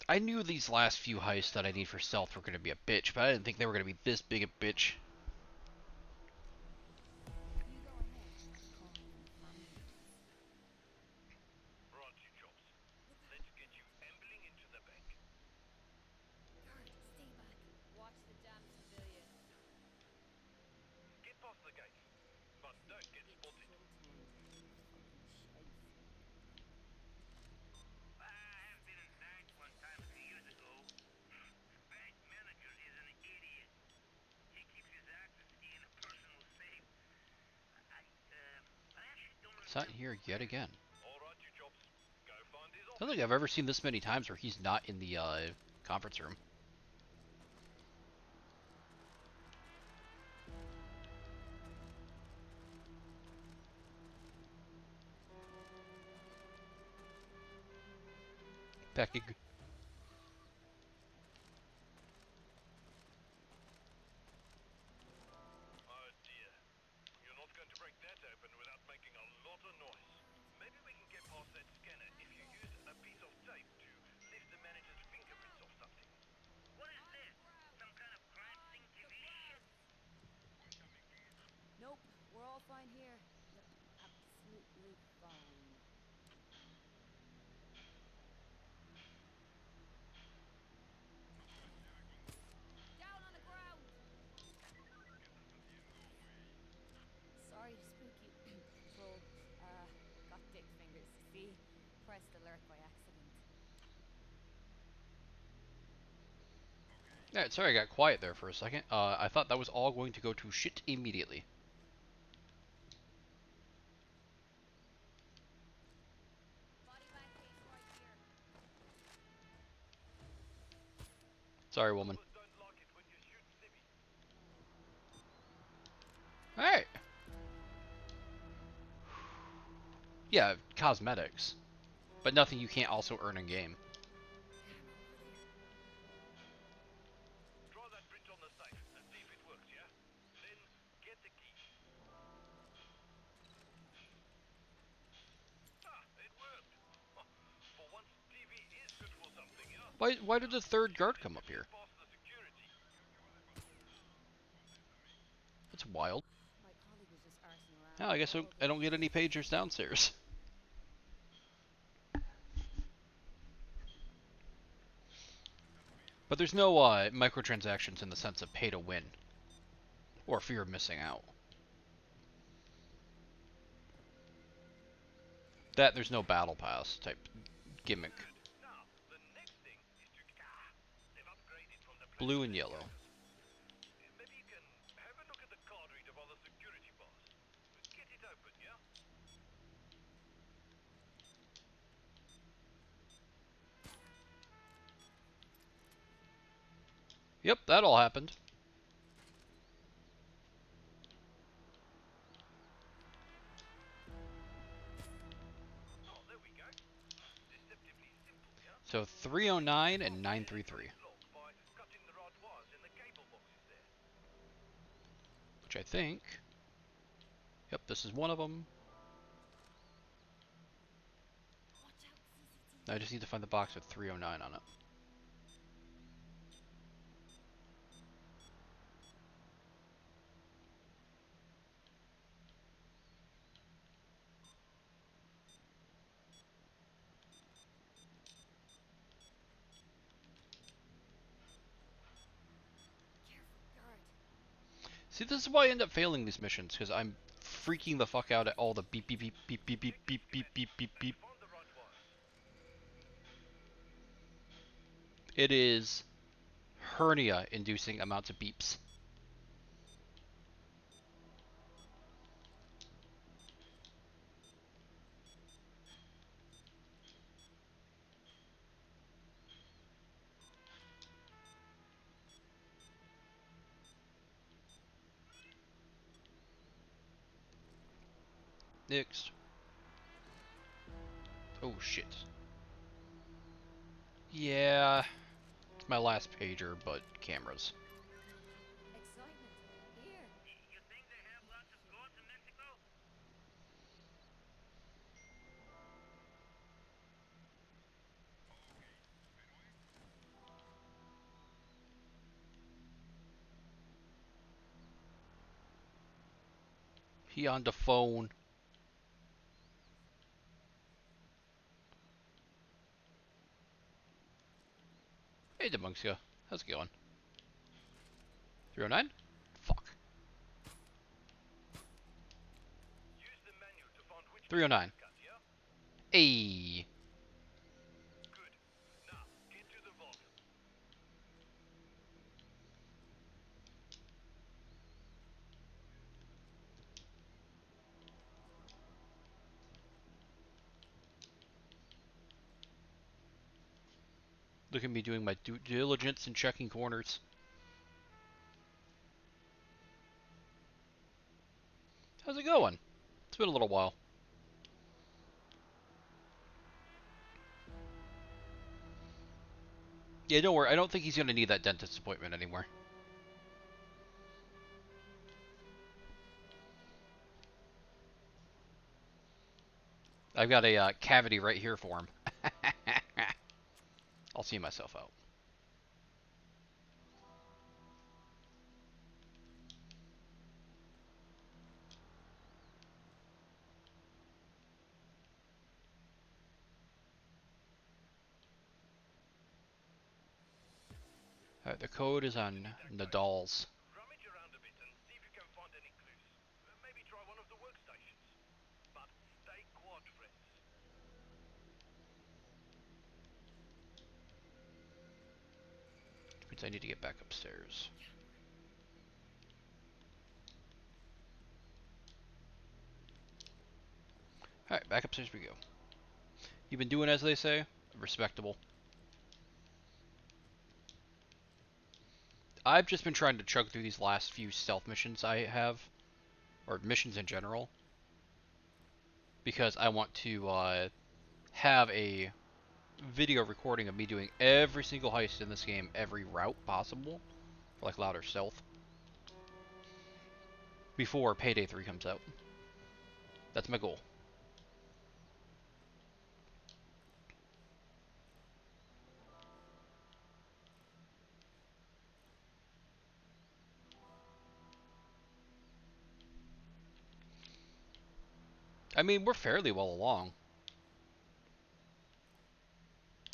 I knew these last few heists that I need for stealth were going to be a bitch, but I didn't think they were going to be this big a bitch. You go ahead. Call me when the fun begins. Right, you chops. Let's get you ambling into the bank. Guard, stay back. Watch the damn civilian. Get past the gate, but don't get You spotted. troll-tongued. Fucking shite. I have been inside one time a few years ago. Bank manager is an idiot. He keeps his access key in a personal safe. I actually don't It's not remember here where. yet again. All right, you chops. Go find his I don't office. think I've ever seen this many times where he's not in the conference room. Pecking. Oh dear. You're not going to break that open without making a lot of noise. Maybe we can get past that scanner if you use a piece of tape to lift the manager's fingerprints off something. What is this? Some kind of crime scene TV shit? Nope, we're all fine here. Yep, absolutely fine. Down on the ground! Sorry to spook you, troll. Got dick fingers, see? Pressed alert by accident. Alright, sorry I got quiet there for a second. I thought that was all going to go to shit immediately. Body bag case right here. Sorry, woman. Coppers don't like it when you shoot civvies. Alright. Yeah, cosmetics. But nothing you can't also earn in game. Camera over there. Try that print on the safe and see if it works, yeah? Then get the key. Ah, it worked. For once, TV is good for something, yeah? Why did the third guard Just come need up to get here? past the security. That's wild. My colleague was just arsing Oh, around. I guess All I this don't get any pagers downstairs. But there's no microtransactions in the sense of pay to win. Or fear of missing out. That there's no battle pass type gimmick. Good. Now, the next thing is to... they've upgraded from the Blue plastic and yellow. scanners. Maybe you can have a look at the card reader by the security pass. Get it open, yeah? Yep, that all happened. Oh, there we go. Deceptively simple, yeah? So 309 and Clear the 933, gate lock by cutting the right wires in the cable boxes there. which I think. Yep, this is one of them. Watch out, I CCTV. just need to find the box with 309 on it. Careful, guard. See, this is why I end up failing these missions, because I'm freaking the fuck out at all the beep beep beep beep beep beep Check the beep beep schematics beep beep and beep. find the right wires. It is hernia inducing amounts of beeps. Next. Oh shit. Yeah, it's my last pager, but cameras. Excitement. Here. You think they have lots of courts in Mexico? He on the phone. Hey, Demunxia. How's it going? 309? Fuck. Use the manual to find which 309. cut, yeah? Hey. Good. Now, get to the vault. Look at me doing my due diligence and checking corners. How's it going? It's been a little while. Yeah, don't worry. I don't think he's gonna need that dentist appointment anymore. I've got a cavity right here for him. I'll see myself out. Alright, the code is on Nadal's. Rummage around a bit and see if you can find any clues. Maybe try one of the workstations. But stay quiet, friends. Means I need to get back upstairs. Alright, back upstairs we go. You've been doing as they say? Respectable. I've just been trying to chug through these last few stealth missions I have. Or missions in general. Because I want to have a video recording of me doing every single heist in this game, every route possible. For like louder stealth. Before Payday 3 comes out. That's my goal. I mean, we're fairly well along.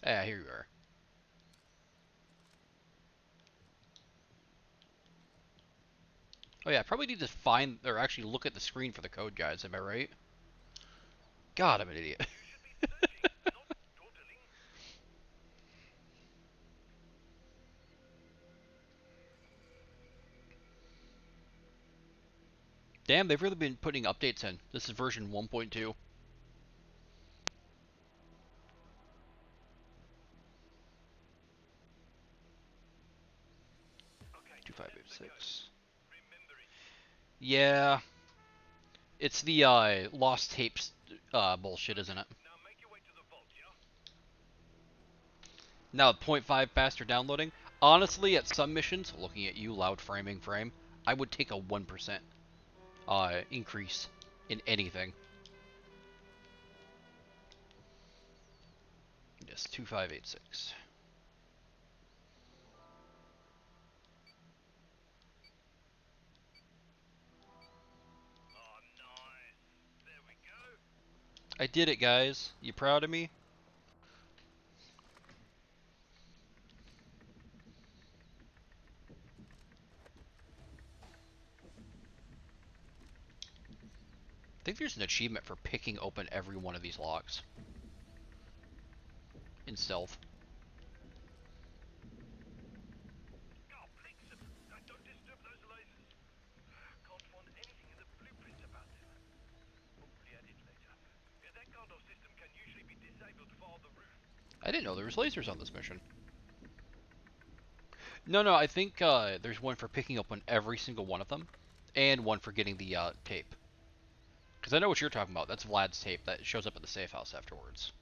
Yeah, here you are. Oh yeah, I probably need to find, or actually look at the screen for the code, guys, am I right? God, I'm an idiot. You should be searching, not dawdling. Damn, they've really been putting updates in. This is version 1.2. Okay, that's the code. 2586. Remember it. Yeah, it's the lost tapes bullshit, isn't it? Now make your way to the vault, yeah? Now 0.5 faster downloading. Honestly, at some missions, looking at you, loud framing frame, I would take a 1% increase in anything. Yes, 2586. Oh, nice. There we go. I did it, guys. You proud of me? I think there's an achievement for picking open every one of these locks in stealth. Oh, Blixen. Don't disturb those lasers. Can't find anything in the blueprints about them. Probably add it later. Yeah, that kind of system can usually be disabled via the roof. I didn't know there was lasers on this mission. No, I think there's one for picking open every single one of them, and one for getting the tape. Because I know what you're talking about. That's Vlad's tape that shows up at the safe house afterwards.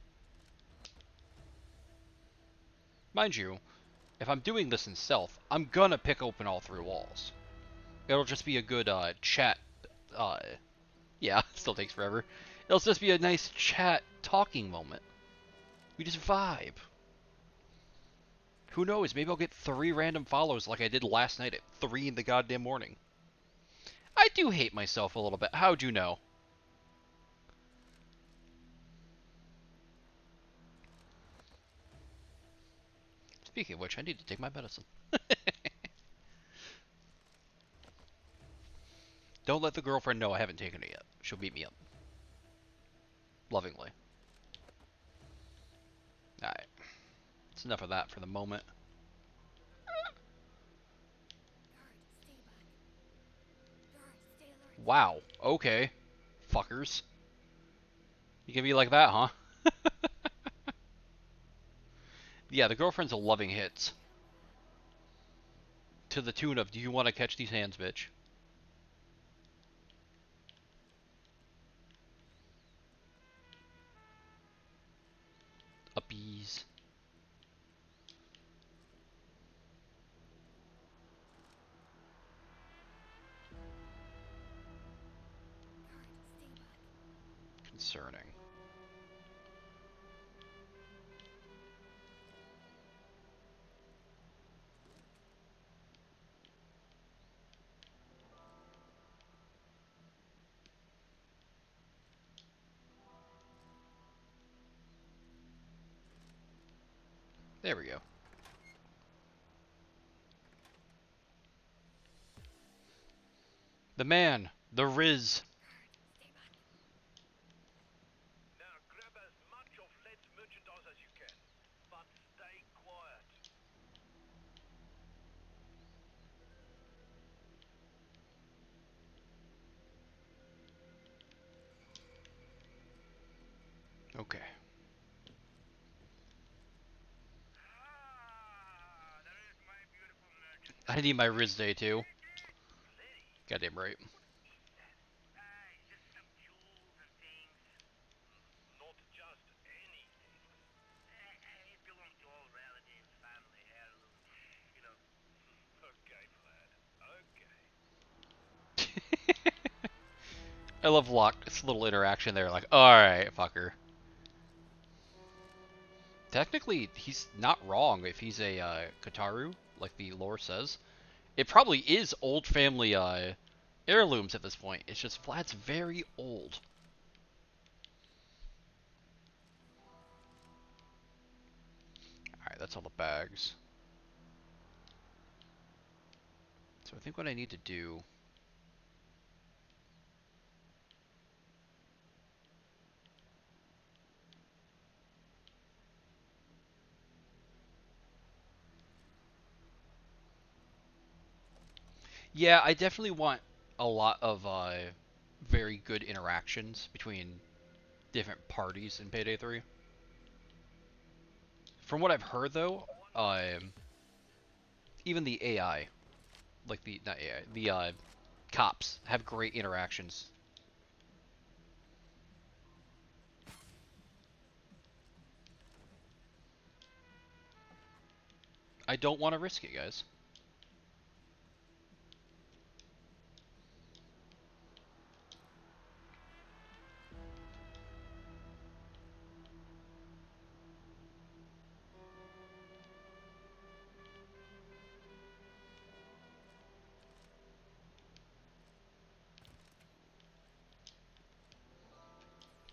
Mind you, if I'm doing this in stealth, I'm gonna pick open all three walls. It'll just be a good chat. Uh, yeah, still takes forever. It'll just be a nice chat talking moment. We just vibe. Who knows? Maybe I'll get 3 random follows like I did last night at 3 in the goddamn morning. I do hate myself a little bit. How'd you know? Speaking of which, I need to take my medicine. Don't let the girlfriend know I haven't taken it yet. She'll beat me up. Lovingly. Alright. That's enough of that for the moment. Guard, stay back. Guard, stay alert. Wow. Okay. Fuckers. You can be like that, huh? Yeah, the girlfriend's a loving hits. To the tune of, do you want to catch these hands, bitch? Uppies. Guard, stay back. Concerning. There we go. The man. The Riz. Guard, stay back. Now grab as much of Led's merchandise as you can, but stay quiet. Okay. Ah, there is my beautiful merchandise. I need my Riz day too. Plenty. Goddamn right. What is that? It's just some jewels and things. Not just any things. It belongs to all relatives, family, heirlooms, you know. Okay, Vlad. Okay. I love Locke's little interaction there. Like, alright, fucker. Technically, he's not wrong if he's a Kataru, like the lore says. It probably is old family heirlooms at this point. It's just Vlad's very old. Alright, that's all the bags. So I think what I need to do... Yeah, I definitely want a lot of very good interactions between different parties in Payday 3. From what I've heard, though, even the AI, like the not AI, the cops have great interactions. I don't want to risk it, guys.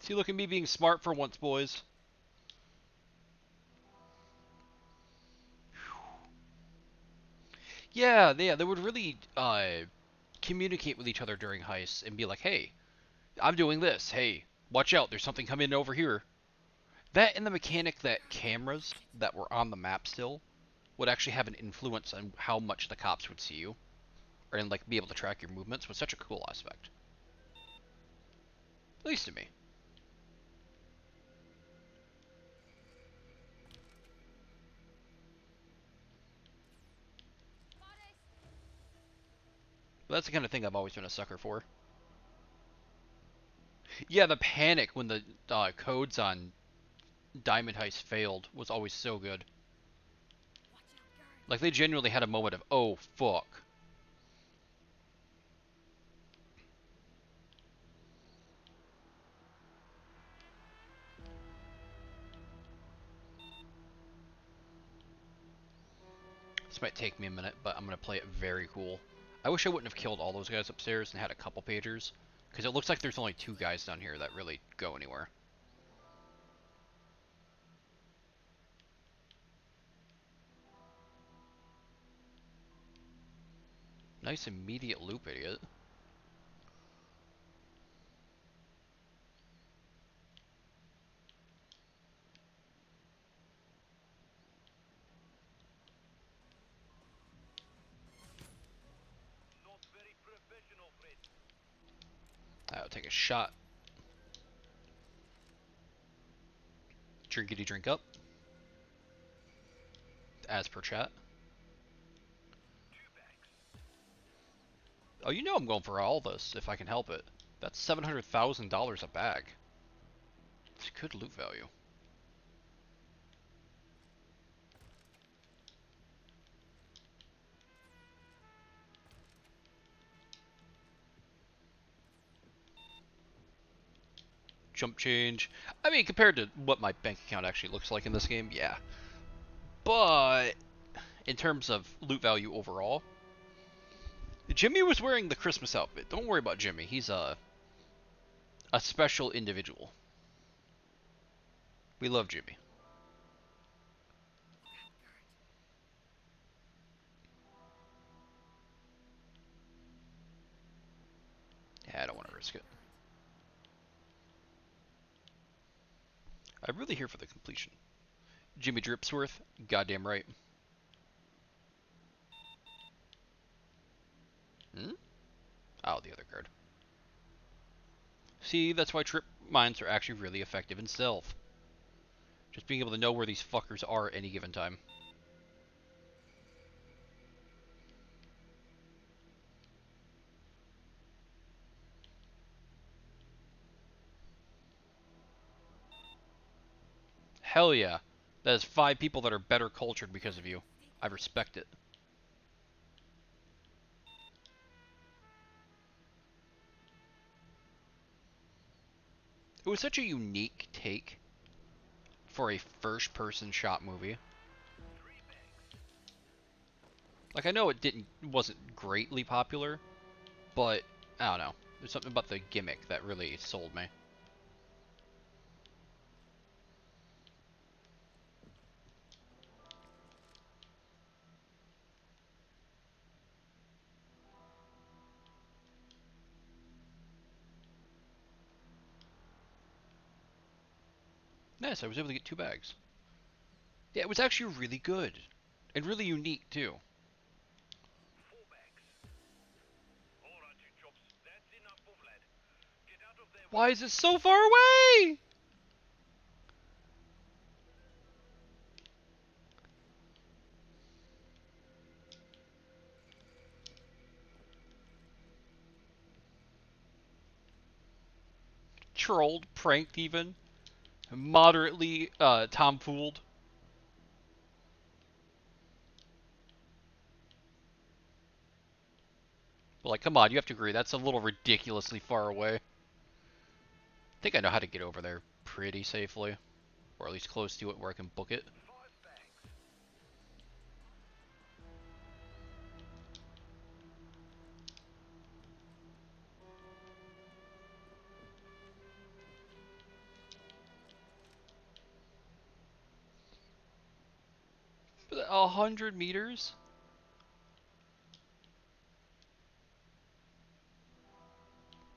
See, look at me being smart for once, boys. Yeah, they would really communicate with each other during heists and be like, "Hey, I'm doing this. Hey, watch out! There's something coming over here." That and the mechanic that cameras that were on the map still would actually have an influence on how much the cops would see you, or and like be able to track your movements was such a cool aspect. At least to me. Got it. But that's the kind of thing I've always been a sucker for. Yeah, the panic when the codes on Diamond Heist failed was always so good. Watch out, guard. Like they genuinely had a moment of, oh fuck. This might take me a minute, but I'm gonna play it very cool. I wish I wouldn't have killed all those guys upstairs and had a couple pagers, because it looks like there's only 2 guys down here that really go anywhere. Nice immediate loop, idiot. Not very professional, Fred. I'll take a shot. Drinkity drink up. As per chat. 2 bags. Oh, you know I'm going for all this, if I can help it. That's $700,000 a bag. It's good loot value. Jump change. I mean, compared to what my bank account actually looks like in this game, yeah. But in terms of loot value overall, Jimmy was wearing the Christmas outfit. Don't worry about Jimmy. He's a special individual. We love Jimmy. Yeah, I don't want to risk it. I'm really here for the completion. Jimmy Dripsworth, goddamn right. Hmm? Oh, the other card. See, that's why trip mines are actually really effective in stealth. Just being able to know where these fuckers are at any given time. Hell yeah. That is 5 people that are better cultured because of you. I respect it. It was such a unique take for a first-person shot movie. 3 bags. Like, I know it wasn't greatly popular, but I don't know. There's something about the gimmick that really sold me. Nice, I was able to get 2 bags. Yeah, it was actually really good. And really unique, too. 4 bags. Alright, you chops. That's enough of lad. Get out of there. Why is it so far away? Trolled, pranked even. Moderately tomfooled. But like, come on, you have to agree, that's a little ridiculously far away. I think I know how to get over there pretty safely. Or at least close to it where I can book it. 5 bags. But 100 meters?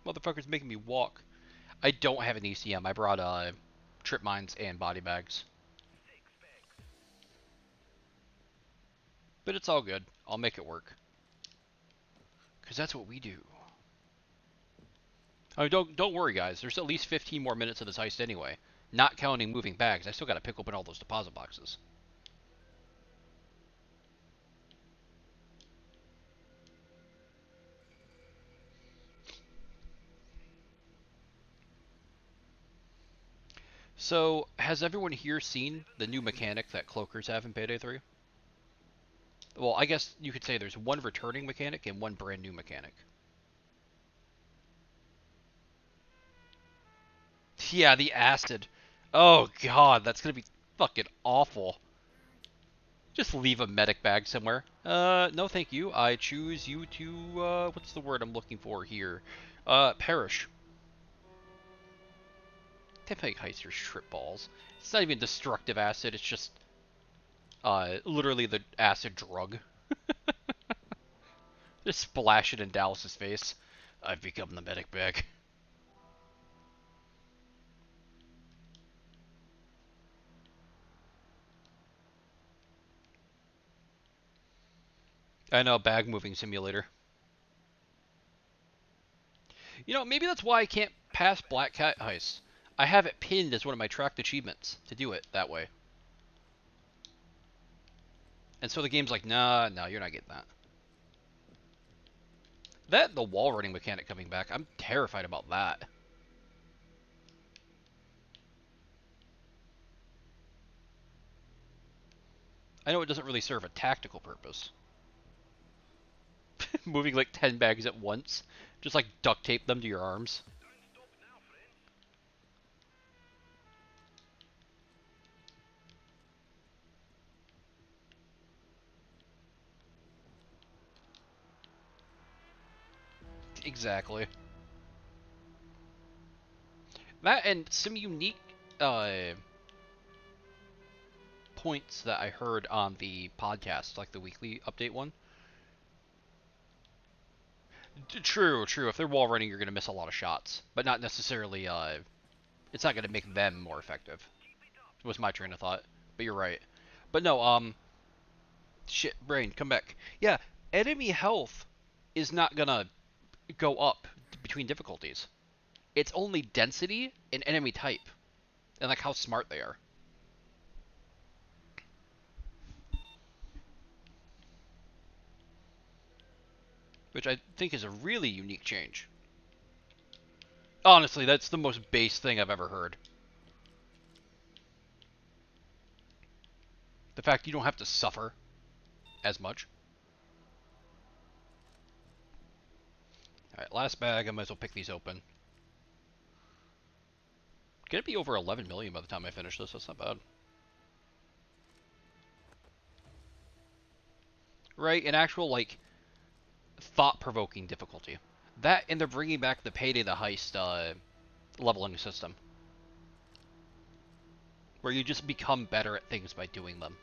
Motherfucker's making me walk. I don't have an ECM. I brought trip mines and body bags. 6 bags. But it's all good. I'll make it work. Because that's what we do. Oh, don't worry, guys. There's at least 15 more minutes of this heist anyway. Not counting moving bags. I still got to pick open all those deposit boxes. So, has everyone here seen the new mechanic that cloakers have in Payday 3? Well, I guess you could say there's one returning mechanic and one brand new mechanic. Yeah, the acid. Oh god, that's gonna be fucking awful. Just leave a medic bag somewhere. No thank you. I choose you to, what's the word I'm looking for here? Perish. They make heisters trip balls. It's not even destructive acid, it's just, literally the acid drug. Just splash it in Dallas's face. I've become the medic bag. I know, bag moving simulator. You know, maybe that's why I can't pass Black Cat Heist. I have it pinned as one of my tracked achievements to do it that way. And so the game's like, nah, no, you're not getting that. That, the wall running mechanic coming back, I'm terrified about that. I know it doesn't really serve a tactical purpose. Moving like 10 bags at once. Just like duct tape them to your arms. Exactly. That and some unique uh, points that I heard on the podcast, like the weekly update one. True, true. If they're wall running, you're going to miss a lot of shots, but not necessarily. It's not going to make them more effective. Was my train of thought, but you're right. But no, shit, brain, come back. Yeah, enemy health is not gonna go up between difficulties. It's only density and enemy type, and like how smart they are. Which I think is a really unique change. Honestly, that's the most base thing I've ever heard. The fact you don't have to suffer as much. Alright, last bag, I might as well pick these open. Gonna be over 11 million by the time I finish this, that's not bad. Right, an actual, like, thought-provoking difficulty. That, and they're bringing back the Payday the Heist, leveling system. Where you just become better at things by doing them.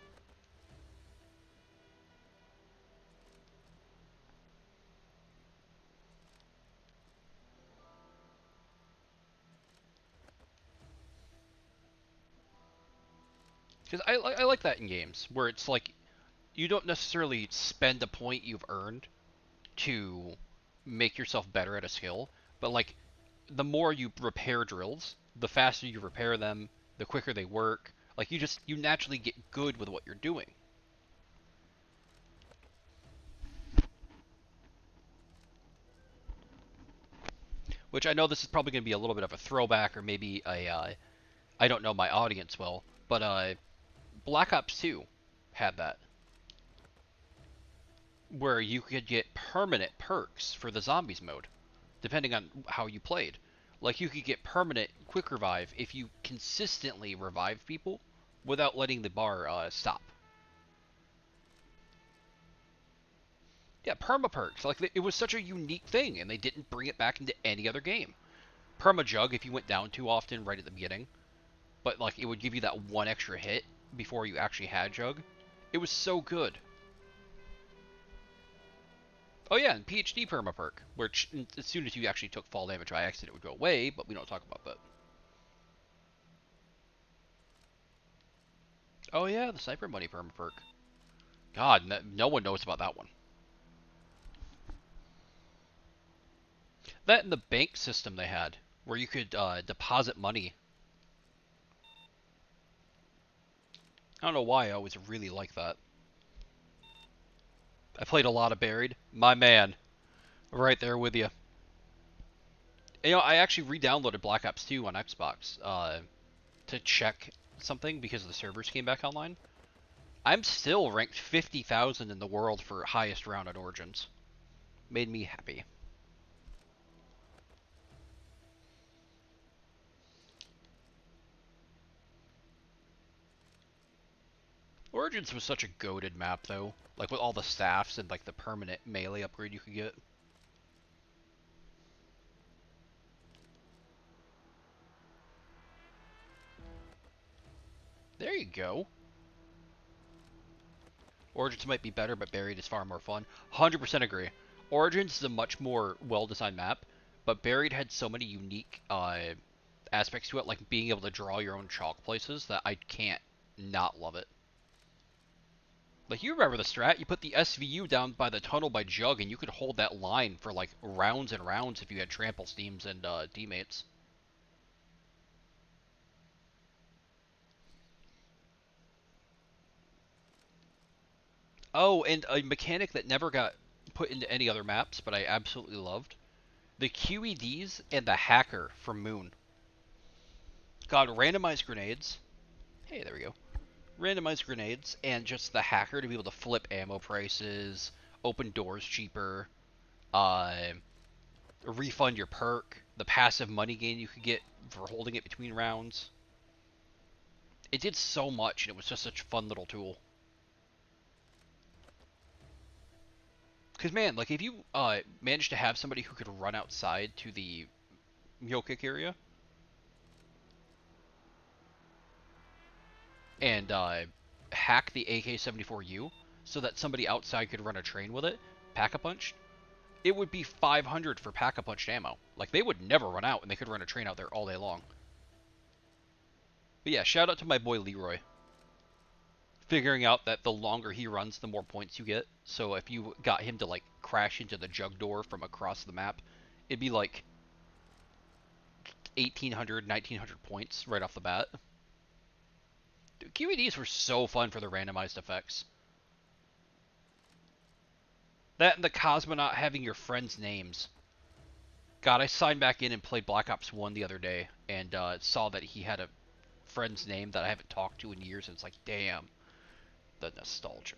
Because I like that in games, where it's like, you don't necessarily spend a point you've earned to make yourself better at a skill, but like, the more you repair drills, the faster you repair them, the quicker they work. Like, you naturally get good with what you're doing. Which I know this is probably going to be a little bit of a throwback, or maybe I don't know my audience well, but Black Ops 2 had that, where you could get permanent perks for the zombies mode, depending on how you played. Like, you could get permanent quick revive if you consistently revive people without letting the bar stop. Yeah, perma perks. Like, it was such a unique thing, and they didn't bring it back into any other game. Perma jug if you went down too often right at the beginning, but like it would give you that one extra hit before you actually had jug. It was so good. Oh yeah, and PhD perma perk, which as soon as you actually took fall damage by accident, it would go away, but we don't talk about that. Oh yeah, the sniper money perma perk. God, no one knows about that one. That and the bank system they had, where you could deposit money. I don't know why I always really like that. I played a lot of Buried. My man, right there with you. You know, I actually re-downloaded Black Ops 2 on Xbox to check something because the servers came back online. I'm still ranked 50,000 in the world for highest round at Origins. Made me happy. Origins was such a goated map, though. Like, with all the staffs and, like, the permanent melee upgrade you could get. There you go. Origins might be better, but Buried is far more fun. 100% agree. Origins is a much more well-designed map, but Buried had so many unique aspects to it, like being able to draw your own chalk places, that I can't not love it. Like, you remember the strat? You put the SVU down by the tunnel by Jug, and you could hold that line for, like, rounds and rounds if you had trample steams and teammates. Oh, and a mechanic that never got put into any other maps, but I absolutely loved. The QEDs and the Hacker from Moon. God, randomized grenades. Hey, there we go. Randomized grenades, and just the Hacker to be able to flip ammo prices, open doors cheaper, uh, refund your perk, the passive money gain you could get for holding it between rounds. It did so much, and it was just such a fun little tool. Because, man, like, if you managed to have somebody who could run outside to the mule kick area and hack the AK-74U so that somebody outside could run a train with it, pack-a-punch, it would be 500 for pack-a-punched ammo. Like, they would never run out, and they could run a train out there all day long. But yeah, shout out to my boy Leroy. Figuring out that the longer he runs, the more points you get. So if you got him to, like, crash into the jug door from across the map, it'd be like 1,800, 1,900 points right off the bat. Dude, QEDs were so fun for the randomized effects. That and the cosmonaut having your friends' names. God, I signed back in and played Black Ops 1 the other day, and saw that he had a friend's name that I haven't talked to in years, and it's like, damn, the nostalgia.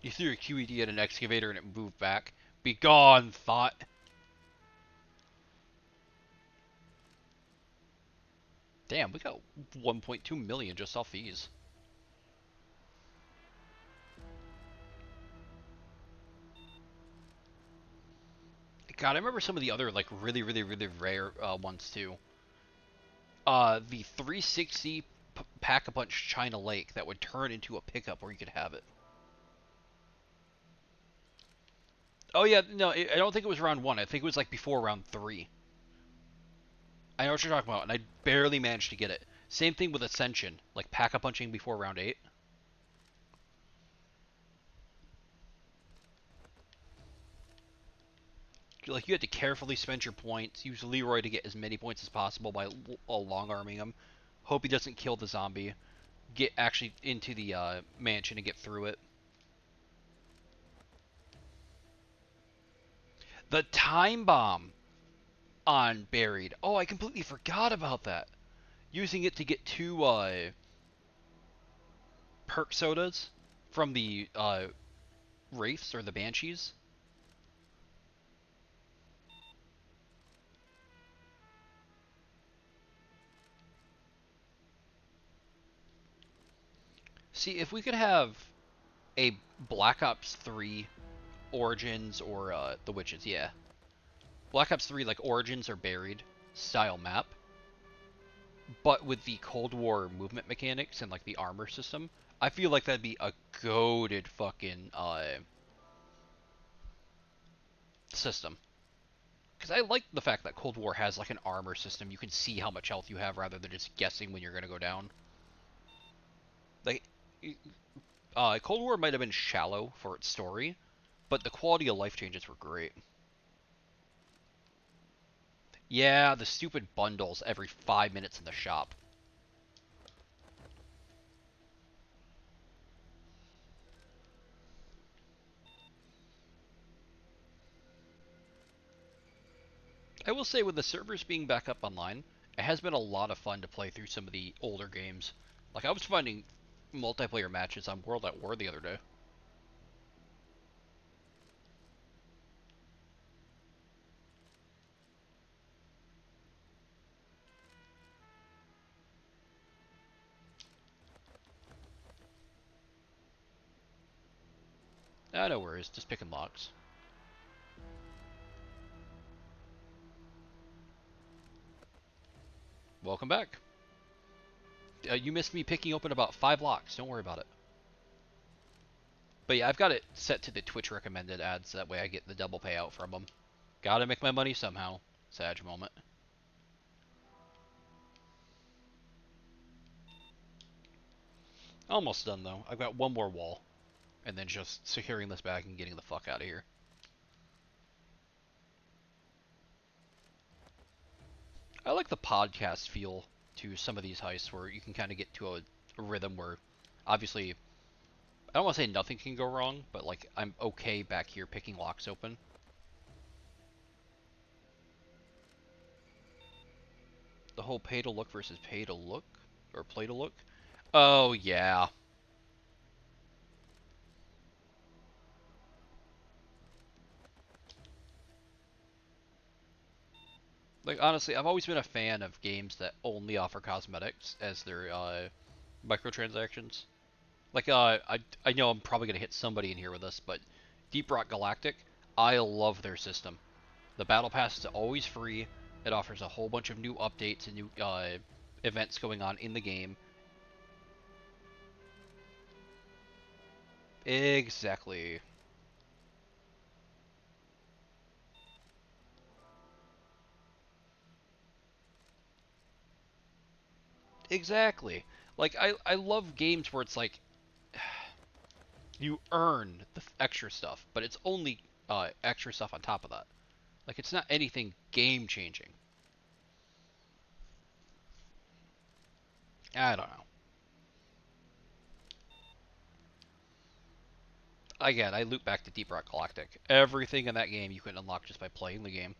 You threw a QED at an excavator and it moved back. Be gone, thought. Damn, we got 1.2 million just off these. God, I remember some of the other, like, really, really, really rare ones, too. The 360 Pack-a-Punch China Lake that would turn into a pickup where you could have it. Oh, yeah, no, I don't think it was round 1. I think it was, like, before round 3. I know what you're talking about, and I barely managed to get it. Same thing with Ascension, like Pack-a-Punching before round 8. Like, you had to carefully spend your points, use Leroy to get as many points as possible by long-arming him, hope he doesn't kill the zombie, get actually into the mansion and get through it. The time bomb on Buried. Oh, I completely forgot about that. Using it to get 2 perk sodas from the Wraiths or the Banshees. See, if we could have a Black Ops 3 Origins or the Witches, yeah. Black Ops 3, like, Origins or Buried style map, but with the Cold War movement mechanics and, like, the armor system, I feel like that'd be a goated fucking system. Because I like the fact that Cold War has, like, an armor system. You can see how much health you have rather than just guessing when you're going to go down. Like, Cold War might have been shallow for its story, but the quality of life changes were great. Yeah, the stupid bundles every 5 minutes in the shop. I will say, with the servers being back up online, it has been a lot of fun to play through some of the older games. Like, I was finding multiplayer matches on World at War the other day. Ah, no worries, just picking locks. Welcome back. You missed me picking open about 5 locks. Don't worry about it. But yeah, I've got it set to the Twitch recommended ads. That way I get the double payout from them. Gotta make my money somehow. Sag moment. Almost done though. I've got one more wall. And then just securing this back and getting the fuck out of here. I like the podcast feel to some of these heists where you can kind of get to a rhythm where obviously I don't want to say nothing can go wrong, but like I'm okay back here picking locks open. The whole pay to look versus pay to look or play to look. Oh yeah. Like honestly, I've always been a fan of games that only offer cosmetics as their microtransactions. Like I know I'm probably gonna hit somebody in here with this, but Deep Rock Galactic, I love their system. The battle pass is always free. It offers a whole bunch of new updates and new events going on in the game. Exactly. Exactly. Like I love games where it's like you earn the extra stuff, but it's only extra stuff on top of that. Like it's not anything game changing. I don't know. Again, I loop back to Deep Rock Galactic. Everything in that game you can unlock just by playing the game.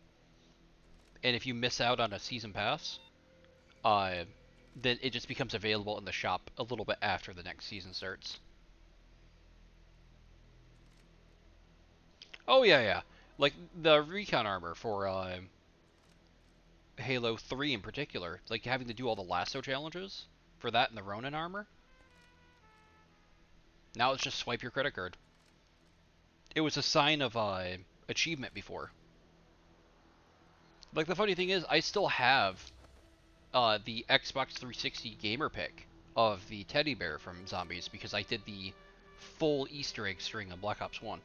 And if you miss out on a season pass, uh, then it just becomes available in the shop a little bit after the next season starts. Oh yeah, yeah. Like the recon armor for Halo 3 in particular, like having to do all the lasso challenges for that and the Ronin armor. Now it's just swipe your credit card. It was a sign of achievement before. Like the funny thing is, I still have the Xbox 360 gamer pick of the teddy bear from Zombies because I did the full Easter egg string on Black Ops 1.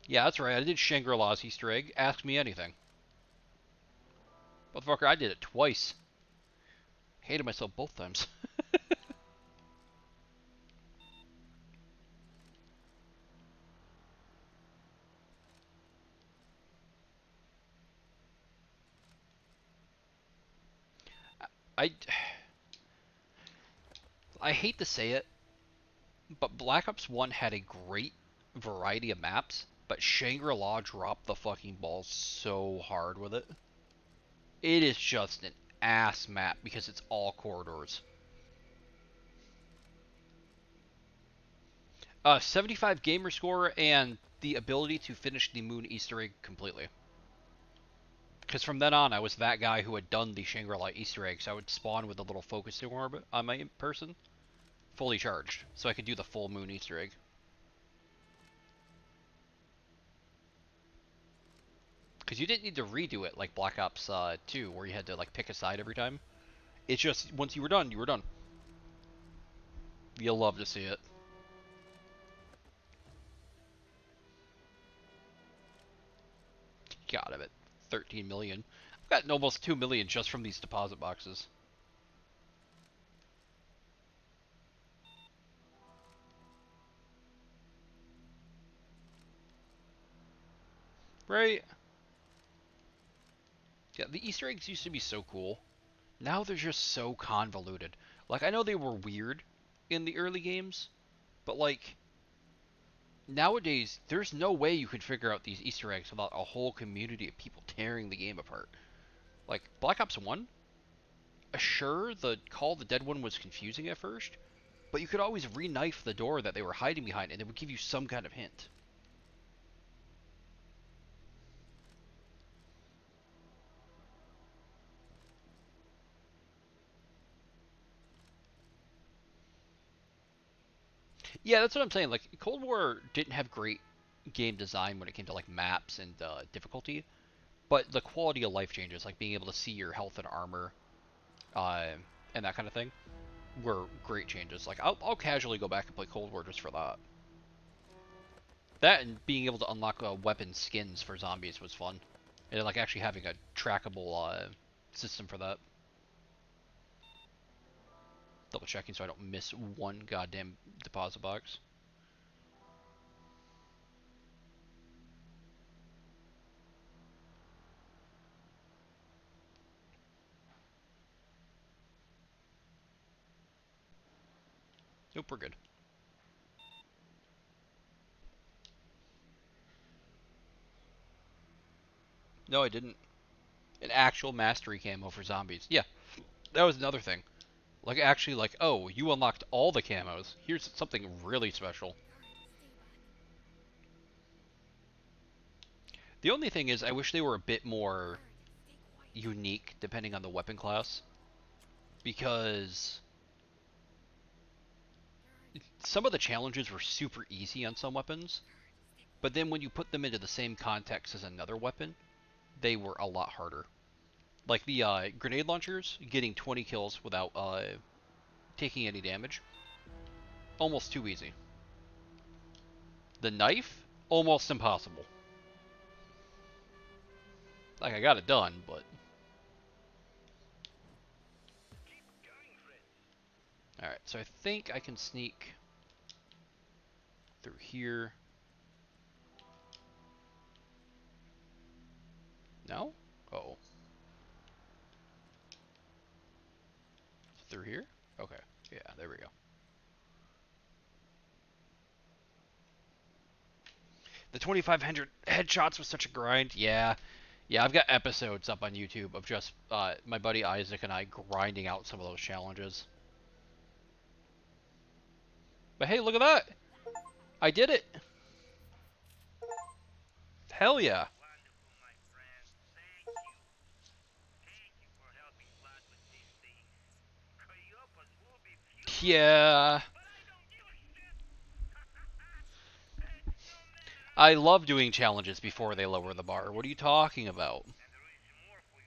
Yeah, that's right. I did Shangri-La's Easter egg. Ask me anything. Motherfucker, I did it twice. Hated myself both times. I I hate to say it, but Black Ops 1 had a great variety of maps, but Shangri-La dropped the fucking ball so hard with it. It is just an ass map because it's all corridors. 75 gamer score and the ability to finish the moon Easter egg completely. Because from then on, I was that guy who had done the Shangri-La Easter egg, so I would spawn with a little focusing orb on my person, fully charged, so I could do the full moon Easter egg. Because you didn't need to redo it like Black Ops 2, where you had to like pick a side every time. It's just once you were done, you were done. You'll love to see it. God, I'm at 13 million. I've gotten almost 2 million just from these deposit boxes. Right? Yeah, the Easter eggs used to be so cool. Now they're just so convoluted. Like, I know they were weird in the early games, but like, nowadays, there's no way you could figure out these Easter eggs without a whole community of people tearing the game apart. Like, Black Ops 1, sure, the Call of the Dead one was confusing at first, But you could always re-knife the door that they were hiding behind, and it would give you some kind of hint. Yeah, that's what I'm saying. Like, Cold War didn't have great game design when it came to like maps and difficulty, but the quality of life changes, like being able to see your health and armor, uh, and that kind of thing, were great changes. Like, I'll casually go back and play Cold War just for that. That and being able to unlock weapon skins for zombies was fun, and like actually having a trackable system for that. Double checking so I don't miss one goddamn deposit box. Nope, we're good. No, I didn't. An actual mastery camo for zombies. Yeah, that was another thing. Like, actually, like, oh, you unlocked all the camos. Here's something really special. The only thing is, I wish they were a bit more unique depending on the weapon class. Because some of the challenges were super easy on some weapons, but then when you put them into the same context as another weapon, they were a lot harder. Like the grenade launchers, getting 20 kills without taking any damage, almost too easy. The knife, almost impossible. Like, I got it done, but... Alright, so I think I can sneak through here. No? Uh-oh. Through here? Okay. Yeah, there we go. The 2,500 headshots was such a grind. Yeah. Yeah, I've got episodes up on YouTube of just my buddy Isaac and I grinding out some of those challenges. But hey, look at that! I did it! Hell yeah! Wonderful, my friend. Thank you. Thank you for helping Vlad with this thing. Cleopas will be furious. Yeah. But I don't give a shit. Until next I time. love doing challenges before they lower the bar. What are you talking about?